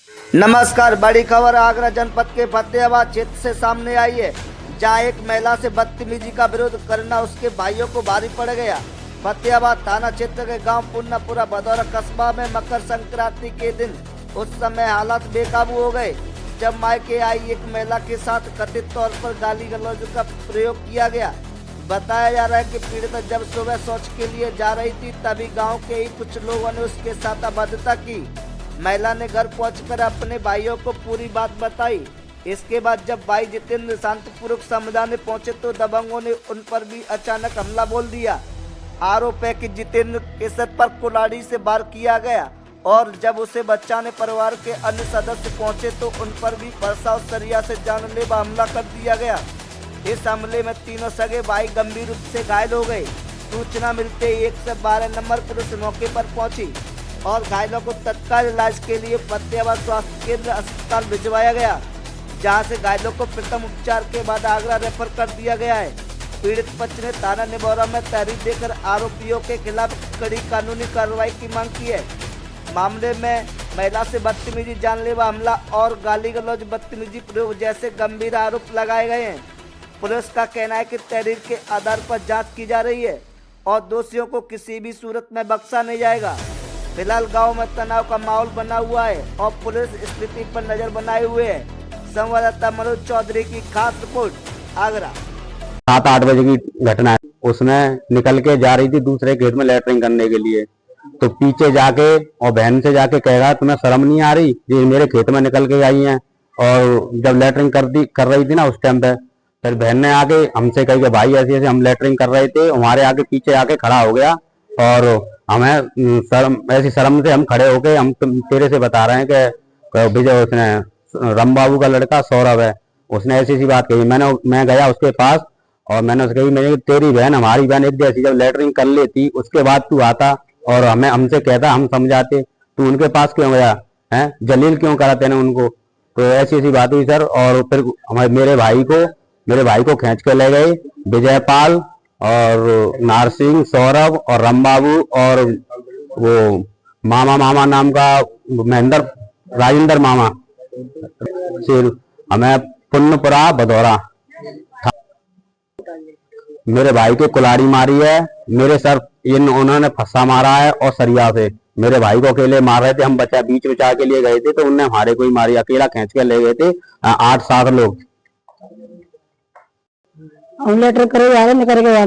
नमस्कार। बड़ी खबर आगरा जनपद के फतेहाबाद क्षेत्र से सामने आई है, जहां एक महिला से बदतमीजी का विरोध करना उसके भाइयों को भारी पड़ गया। फतेहाबाद थाना क्षेत्र के गांव पुन्नापुरा भदौरा कस्बा में मकर संक्रांति के दिन उस समय हालात बेकाबू हो गए, जब मायके आई एक महिला के साथ कथित तौर पर गाली गलौज का प्रयोग किया गया। बताया जा रहा है कि पीड़िता जब सुबह शौच के लिए जा रही थी, तभी गाँव के ही कुछ लोगों ने उसके साथ अभद्रता की। महिला ने घर पहुंचकर अपने भाइयों को पूरी बात बताई। इसके बाद जब भाई जितेंद्र शांतिपूर्वक समझाने पहुंचे तो दबंगों ने उन पर भी अचानक हमला बोल दिया। आरोप है कि जितेंद्र के सर पर कुल्हाड़ी से वार किया गया और जब उसे बचाने परिवार के अन्य सदस्य पहुंचे तो उन पर भी फरसा और सरिया से जानलेवा हमला कर दिया गया। इस हमले में तीनों सगे भाई गंभीर रूप से घायल हो गए। सूचना मिलते ही 112 नंबर पुलिस मौके पर पहुंची और घायलों को तत्काल इलाज के लिए फतेहाबाद स्वास्थ्य केंद्र अस्पताल भिजवाया गया, जहां से घायलों को प्रथम उपचार के बाद आगरा रेफर कर दिया गया है। पीड़ित पक्ष ने थाना निबौरा में तहरीर देकर आरोपियों के खिलाफ कड़ी कानूनी कार्रवाई की मांग की है। मामले में महिला से बदतमीजी, जानलेवा हमला और गाली गलौज बदतमीजी प्रयोग जैसे गंभीर आरोप लगाए गए हैं। पुलिस का कहना है कि तहरीर के आधार पर जांच की जा रही है और दोषियों को किसी भी सूरत में बख्शा नहीं जाएगा। फिलहाल गांव में तनाव का माहौल बना हुआ है और पुलिस स्थिति पर नजर बनाए हुए है। संवाददाता मनोज चौधरी की खास रिपोर्ट आगरा। 7-8 बजे की घटना है। उसमें निकल के जा रही थी दूसरे खेत में लैटरिंग करने के लिए, तो पीछे जाके और बहन से जाके कहेगा तुम्हें शर्म नहीं आ रही, ये मेरे खेत में निकल के आई हैं। और जब लैटरिंग कर रही थी ना उस टाइम पे फिर बहन ने आके हमसे कही कि भाई ऐसे ऐसे हम लैटरिंग कर रहे थे, हमारे आगे पीछे आके खड़ा हो गया और हमें शर्म, ऐसी शर्म से हम खड़े होके हम तेरे से बता रहे हैं कि विजय, उसने राम बाबू का लड़का सौरभ है, उसने ऐसी सी बात कही। मैं गया उसके पास और मैंने उससे कही मैंने तेरी बहन हमारी बहन एक जैसी, जब लैटरिंग कर लेती उसके बाद तू आता और हमसे कहता हम समझाते, तू उनके पास क्यों गया है, जलील क्यों करा तेने उनको। तो ऐसी ऐसी बात हुई सर। और फिर मेरे भाई को खींच के ले गए विजयपाल और नारसिंह, सौरभ और राम बाबू और वो मामा नाम का महेंद्र, राजेंद्र मामा, फिर हमें पुन्नपुरा भदौरा मेरे भाई के कुल्हाड़ी मारी है, मेरे सर उन्होंने फंसा मारा है और सरिया से मेरे भाई को अकेले मार रहे थे। हम बीच बचा के लिए गए थे तो उनने हमारे को ही मारी, अकेला खींच के ले गए थे 8-7 लोग। हम लेटर करे जा रहे निकल के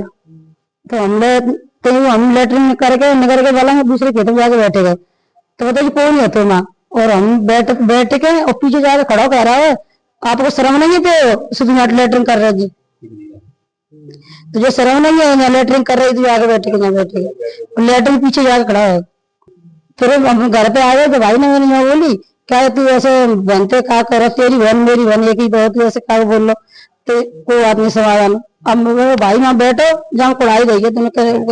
तो हम लेटर करके निकल के वाला दूसरे खेत में जाके बैठे गए तो बताइए कौन नहीं होते माँ, और हम बैठ के और पीछे जाके खड़ा कह रहा है आपको शर्म नहीं है तो शुद्ध लेटरिंग कर रहे जी, तो जो शर्म नहीं है लेटरिंग कर रही थी आगे बैठे के लेटरिंग पीछे जाके खड़ा है। फिर हम घर पे आए तो भाई ने मैंने बोली क्या तू ऐसे बनते का कर, तेरी बहन मेरी बहन एक ही बहुत ऐसे क्या बोल लो, तो कोई बात नहीं समाधान। अब भाई वहां बैठो जहाँ कुड़ाई देगी तुम्हें